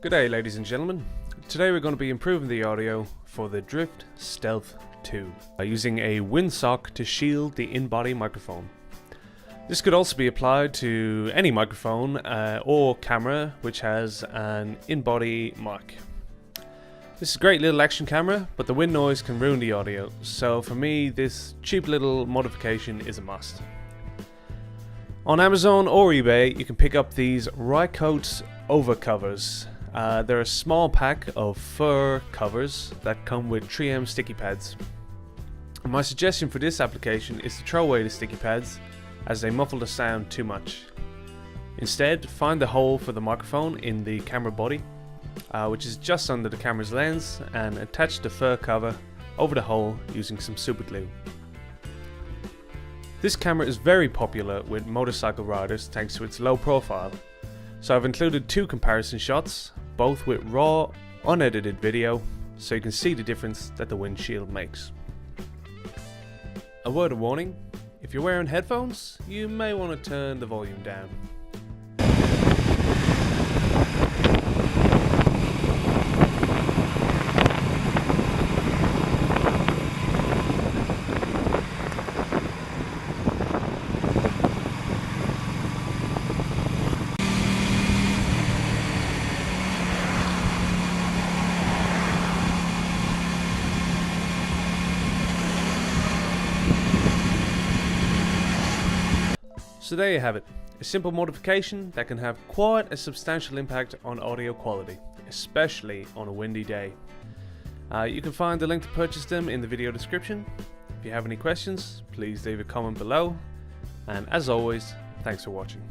G'day ladies and gentlemen. Today we're going to be improving the audio for the Drift Stealth 2 using a windsock to shield the in-body microphone. This could also be applied to any microphone or camera which has an in-body mic. This is a great little action camera, but the wind noise can ruin the audio, so for me this cheap little modification is a must. On Amazon or eBay you can pick up these Rycote overcovers. They're a small pack of fur covers that come with 3M sticky pads. My suggestion for this application is to throw away the sticky pads as they muffle the sound too much. Instead, find the hole for the microphone in the camera body, which is just under the camera's lens, and attach the fur cover over the hole using some super glue. This camera is very popular with motorcycle riders thanks to its low profile, so I've included two comparison shots, both with raw, unedited video, so you can see the difference that the windshield makes. A word of warning, if you're wearing headphones, you may want to turn the volume down. So there you have it, a simple modification that can have quite a substantial impact on audio quality, especially on a windy day. You can find the link to purchase them in the video description. If you have any questions, please leave a comment below, and as always, thanks for watching.